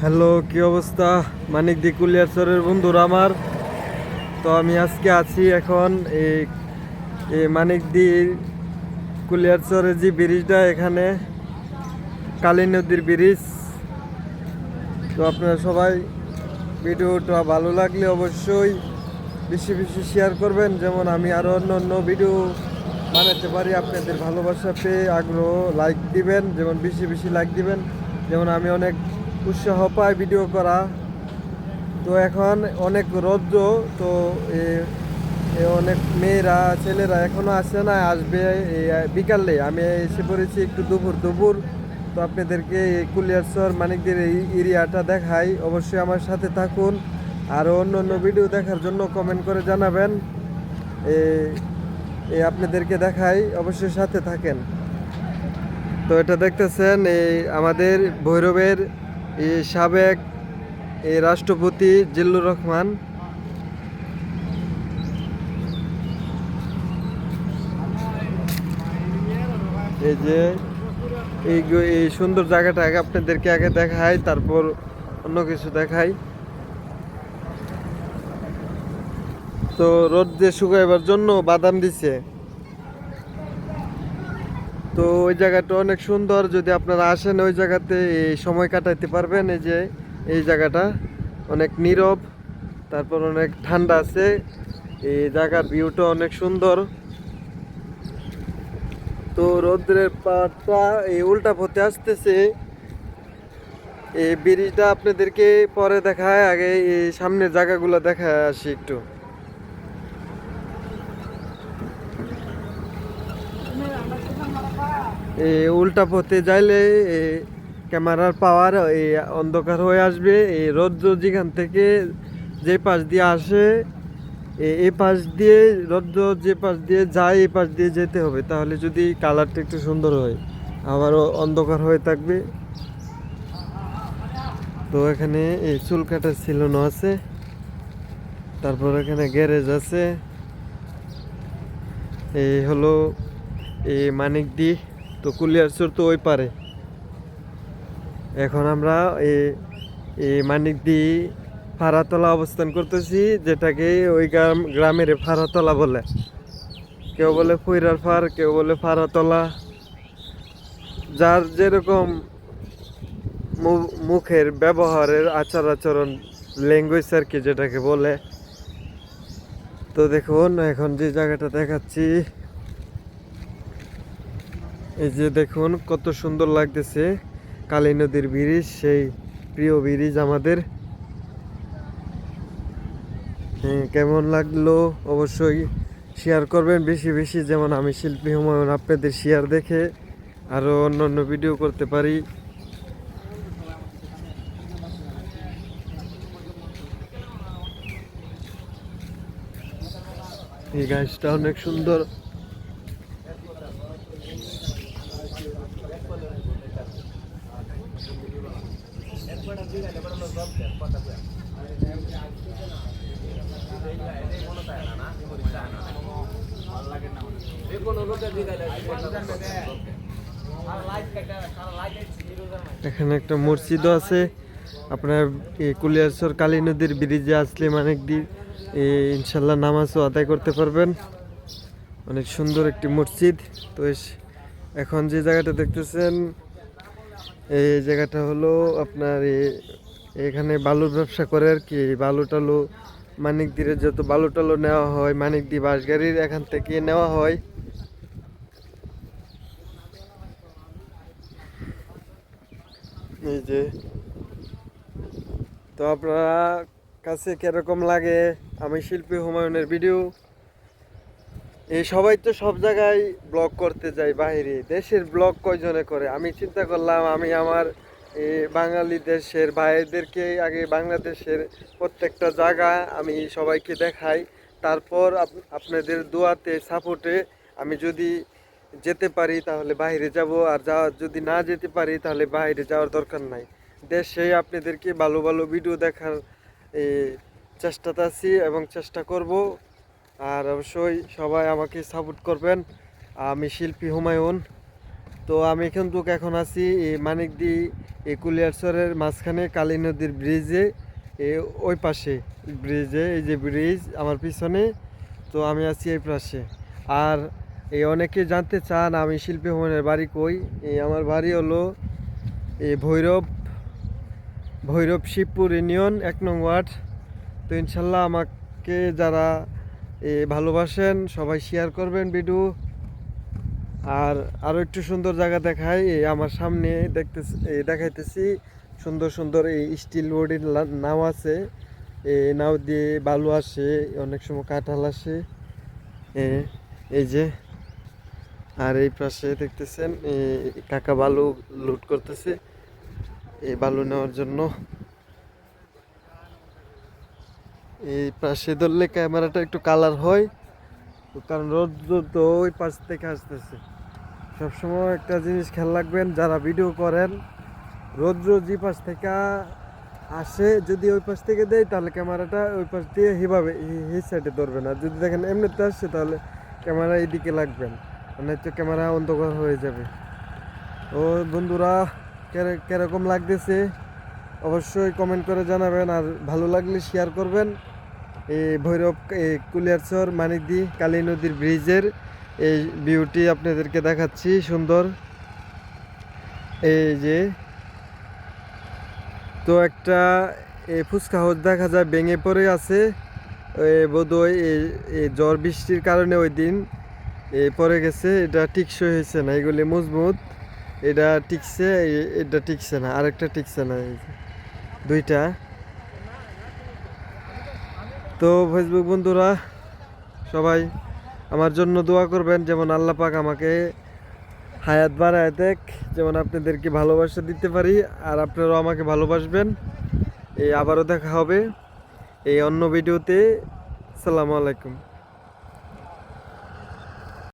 Hello, কি অবস্থা? মানিকদি কুলিয়ারচরের বন্ধুরা আমার। তো আমি আজকে আছি এখন এই এই মানিকদি কুলিয়ারচরের যে ব্রিজটা, এখানে কালী নদীর ব্রিজ। তো আপনারা সবাই ভিডিওটা ভালো লাগলে অবশ্যই বেশি বেশি শেয়ার করবেন, যেমন আমি আরও অন্য অন্য ভিডিও বানাতে পারি। আপনাদের ভালোবাসা পেয়ে আগ্রহ, লাইক দিবেন, যেমন বেশি বেশি লাইক দিবেন, যেমন আমি অনেক উৎসাহ পাই ভিডিও করা। তো এখন অনেক রৌদ্র, তো অনেক মেয়েরা ছেলেরা এখনো আসে না, আসবে বিকালে। আমি এসে পড়েছি একটু দুপুর দুপুর। তো আপনাদেরকে এই কুলিয়ারচর মানিকদের এই এরিয়াটা দেখাই, অবশ্যই আমার সাথে থাকুন। আর অন্য অন্য ভিডিও দেখার জন্য কমেন্ট করে জানাবেন। আপনাদেরকে দেখাই, অবশ্যই সাথে থাকেন। তো এটা দেখতেছেন এই আমাদের ভৈরবের এই সাবেক এই রাষ্ট্রপতি জিল্লুর রহমান। এই যে এই সুন্দর জায়গাটা আগে আপনাদেরকে আগে দেখাই, তারপর অন্য কিছু দেখাই। তো রোদ দিয়ে শুকাইবার জন্য বাদাম দিছে। তো ওই জায়গাটা অনেক সুন্দর, যদি আপনারা আসেন ওই জায়গাতে এই সময় কাটাইতে পারবেন। এই যে এই জায়গাটা অনেক নীরব, তারপর অনেক ঠান্ডা আছে। এই জায়গার ভিউটা অনেক সুন্দর। তো রৌদ্রের পাটটা এই উল্টা পথে আসতেছে। এই ব্রিজটা আপনাদেরকে পরে দেখায়, আগে এই সামনের জায়গাগুলো দেখায় আসি একটু। এই উল্টা পথে যাইলে ক্যামেরার পাওয়ার এই অন্ধকার হয়ে আসবে। এই রৌদ্র যেখান থেকে যে পাশ দিয়ে আসে, এই পাশ দিয়ে রৌদ্র যে পাশ দিয়ে যায় এই পাশ দিয়ে যেতে হবে, তাহলে যদি কালারটা একটু সুন্দর হয়। আবারও অন্ধকার হয়ে থাকবে। তো এখানে এই চুল কাটার সেলুন আছে, তারপর এখানে গ্যারেজ আছে। এই হলো এই মানিকদি। তো কুলিয়ারচর তো ওই পারে। এখন আমরা এই মানিকদি ফাড়াতলা অবস্থান করতেছি, যেটাকে ওই গ্রামের ফাড়াতলা বলে। কেউ বলে ফুইরার ফার, কেউ বলে ফাড়াতলা। যার যেরকম মুখের ব্যবহারের আচার আচরণ, ল্যাঙ্গুয়েজ আর কি যেটাকে বলে। তো দেখুন এখন যে জায়গাটা দেখাচ্ছি, এই যে দেখুন কত সুন্দর লাগতেছে কালী নদীর ব্রিজ, সেই প্রিয় ব্রিজ আমাদের। কেমন লাগলো অবশ্যই শেয়ার করবেন বেশি বেশি, যেমন আমি শিল্পী হুমায়ুন আপনাদের শেয়ার দেখে আরও অন্য অন্য ভিডিও করতে পারি। এই গাছটা অনেক সুন্দর। এখানে একটা মসজিদও আছে। আপনার এই কুলিয়ারচর কালী নদীর ব্রিজে আসলে মানিকদি ইনশাল্লাহ নামাজও আদায় করতে পারবেন। অনেক সুন্দর একটি মসজিদ। তো এখন যে জায়গাটা দেখতেছেন, এই জায়গাটা হলো আপনার এখানে বালুর ব্যবসা করে আর কি। বালু টালু মানিকদির যত বালু টালু নেওয়া হয়, মানিকদি বাসগাড়ির এখান থেকে নেওয়া হয়। এই যে, তো আপনারা কাছে কিরকম লাগে আমি শিল্পী হুমায়ুনের ভিডিও? এই সবাই তো সব জায়গায় ব্লগ করতে যায়, বাইরে দেশের ব্লগ কয়জনে করে? আমি চিন্তা করলাম আমি আমার বাঙালি দেশের ভাইদেরকে আগে বাংলাদেশের প্রত্যেকটা জায়গা আমি সবাইকে দেখাই। তারপর আপনাদের দোয়াতে সাপোর্টে আমি যদি যেতে পারি তাহলে বাইরে যাব, আর যদি না যেতে পারি তাহলে বাইরে যাওয়ার দরকার নাই। দেশে আপনাদেরকে ভালো ভালো ভিডিও দেখার চেষ্টাতে আছি এবং চেষ্টা করব। আর অবশ্যই সবাই আমাকে সাপোর্ট করবেন। আমি শিল্পী হুমায়ুন। তো আমি কিন্তু এখন আছি এই মানিকদি এই কুলিয়ারচরের মাঝখানে কালী নদীর ব্রিজে ওই পাশে ব্রিজে, এই যে ব্রিজ আমার পিছনে, তো আমি আছি এই পাশে। আর এই অনেকে জানতে চান আমি শিল্পী ভবনের বাড়ি কই। এই আমার বাড়ি হলো এই ভৈরব শিবপুর ইউনিয়ন 1 নং ওয়ার্ড। তো ইনশাল্লাহ আমাকে যারা ভালোবাসেন সবাই শেয়ার করবেন ভিডিও। আর আরও একটু সুন্দর জায়গা দেখাই, আমার সামনে দেখাইতেছি সুন্দর সুন্দর এই স্টিল বডির নাও আছে। এই নাও দিয়ে বালু আসে, অনেক সময় কাঁঠাল আসে, এই যে। আর এই পাশে দেখতেছেন কাকা বালু লুট করতেছে এই বালু নেওয়ার জন্য। এই পাশে ধরলে ক্যামেরাটা একটু কালার হয়, তো কারণ রোদ্র তো ওই পাশ থেকে আসতেছে। সবসময় একটা জিনিস খেয়াল রাখবেন যারা ভিডিও করেন, রোদ্র যে পাশ থেকে আসে যদি ওই পাশ থেকে দেয় তাহলে ক্যামেরাটা ওই পাশ দিয়ে হিভাবে এই সাইডে ধরবে না। যদি দেখেন এমনিতে আসছে তাহলে ক্যামেরা এইদিকে লাগবেন, নয়তো ক্যামেরা অন্ধকার হয়ে যাবে। ও বন্ধুরা, কিরকম লাগতেছে অবশ্যই কমেন্ট করে জানাবেন, আর ভালো লাগলে শেয়ার করবেন। এই ভৈরব কুলিয়ারচর মানিকদি কালী নদীর ব্রিজের এই ভিউটি আপনাদেরকে দেখাচ্ছি সুন্দর। এই যে তো একটা ফুচকা হাউস দেখা যায় ভেঙে পড়ে আছে, বোধহয় এই ঝড় বৃষ্টির কারণে ওই দিন পড়ে গেছে। এটা টিকসই হয়েছে না, এগুলি মজবুত, এটা টিকছে, এটা টিকছে না, আরেকটা টিকছে না, এই যে দুইটা। তো ফেসবুক বন্ধুরা সবাই আমার জন্য দোয়া করবেন, যেমন আল্লাহ পাক আমাকে হায়াত বাড়ায় দেখ, যেমন আপনাদেরকে ভালোবাসা দিতে পারি আর আপনারাও আমাকে ভালোবাসবেন। এই আবারও দেখা হবে এই অন্য ভিডিওতে। আসসালামু আলাইকুম।